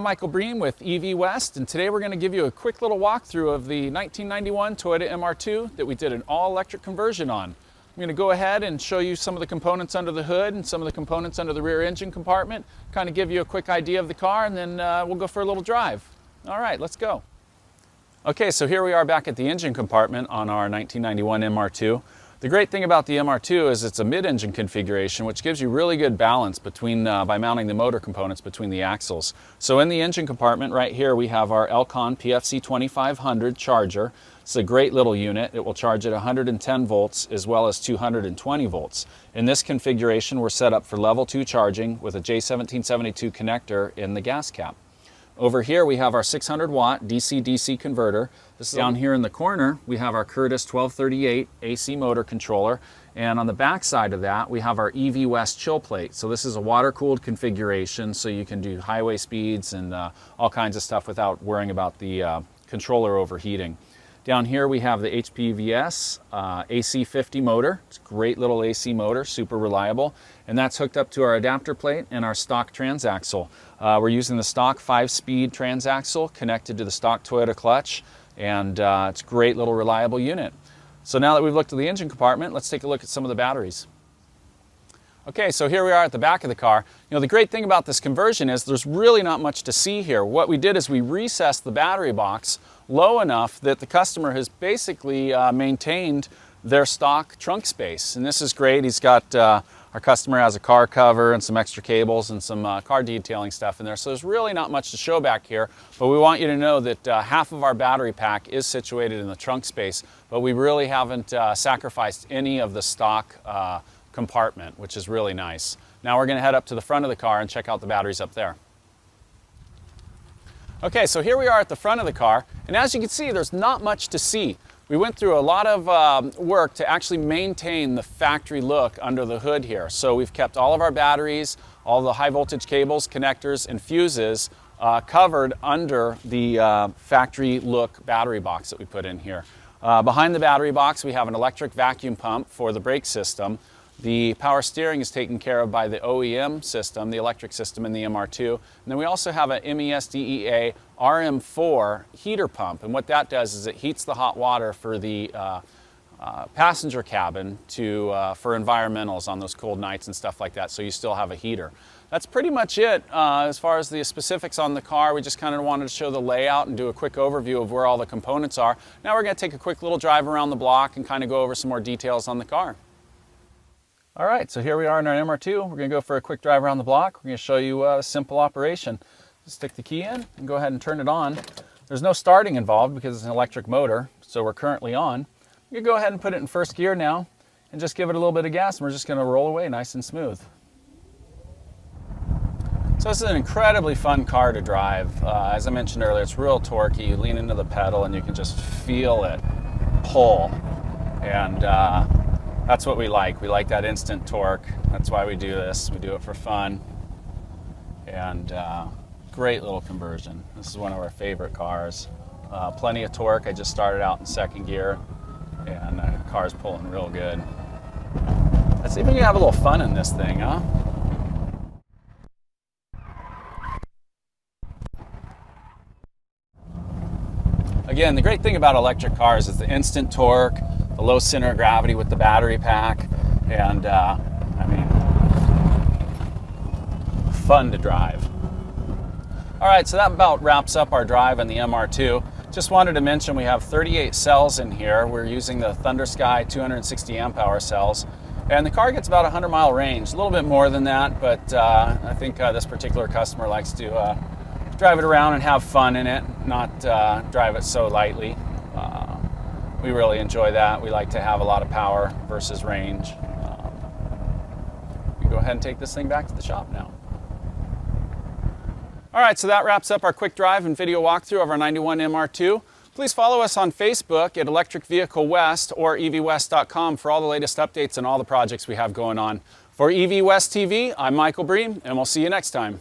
I'm Michael Bream with EV West, and today we're going to give you a quick little walkthrough of the 1991 Toyota MR2 that we did an all-electric conversion on. I'm going to go ahead and show you some of the components under the hood and some of the components under the rear engine compartment, kind of give you a quick idea of the car, and then we'll go for a little drive. All right, let's go. Okay, so here we are back at the engine compartment on our 1991 MR2. The great thing about the MR2 is it's a mid-engine configuration, which gives you really good balance between by mounting the motor components between the axles. So in the engine compartment right here, we have our Elcon PFC 2500 charger. It's a great little unit. It will charge at 110 volts as well as 220 volts. In this configuration, we're set up for level 2 charging with a J1772 connector in the gas cap. Over here we have our 600 watt DC-DC converter. This is down here in the corner. We have our Curtis 1238 AC motor controller, and on the back side of that we have our EV West chill plate. So this is a water-cooled configuration, so you can do highway speeds and all kinds of stuff without worrying about the controller overheating. Down here we have the HPVS AC50 motor. It's a great little AC motor, super reliable. And that's hooked up to our adapter plate and our stock transaxle. We're using the stock 5-speed transaxle connected to the stock Toyota clutch, and it's a great little reliable unit. So now that we've looked at the engine compartment, let's take a look at some of the batteries. Okay, so here we are at the back of the car. You know, the great thing about this conversion is there's really not much to see here. What we did is we recessed the battery box low enough that the customer has basically maintained their stock trunk space. And this is great. He's got, our customer has a car cover and some extra cables and some car detailing stuff in there. So there's really not much to show back here, but we want you to know that half of our battery pack is situated in the trunk space, but we really haven't sacrificed any of the stock compartment, which is really nice. Now we're going to head up to the front of the car and check out the batteries up there. Okay, so here we are at the front of the car, and as you can see, there's not much to see. We went through a lot of work to actually maintain the factory look under the hood here. So we've kept all of our batteries, all the high voltage cables, connectors, and fuses covered under the factory look battery box that we put in here. Behind the battery box, we have an electric vacuum pump for the brake system. The power steering is taken care of by the OEM system, the electric system in the MR2. And then we also have an MESDEA RM4 heater pump. And what that does is it heats the hot water for the passenger cabin for environmentals on those cold nights and stuff like that, so you still have a heater. That's pretty much it as far as the specifics on the car. We just kind of wanted to show the layout and do a quick overview of where all the components are. Now we're going to take a quick little drive around the block and kind of go over some more details on the car. All right, so here we are in our MR2. We're going to go for a quick drive around the block. We're going to show you a simple operation. Just stick the key in and go ahead and turn it on. There's no starting involved because it's an electric motor, so we're currently on. You can go ahead and put it in first gear now and just give it a little bit of gas, and we're just going to roll away nice and smooth. So this is an incredibly fun car to drive. As I mentioned earlier, it's real torquey. You lean into the pedal and you can just feel it pull. And that's what we like. We like that instant torque. That's why we do this. We do it for fun. And great little conversion. This is one of our favorite cars. Plenty of torque. I just started out in second gear, and the car's pulling real good. Let's see if we can have a little fun in this thing, huh? Again, the great thing about electric cars is the instant torque, the low center of gravity with the battery pack, and I mean, fun to drive. All right, so that about wraps up our drive in the MR2. Just wanted to mention we have 38 cells in here. We're using the Thunder Sky 260 amp hour cells, and the car gets about 100-mile range, a little bit more than that, but I think this particular customer likes to drive it around and have fun in it, not drive it so lightly. We really enjoy that. We like to have a lot of power versus range. We go ahead and take this thing back to the shop now. All right, so that wraps up our quick drive and video walkthrough of our 91 MR2. Please follow us on Facebook at Electric Vehicle West or evwest.com for all the latest updates and all the projects we have going on. For EV West TV, I'm Michael Bream, and we'll see you next time.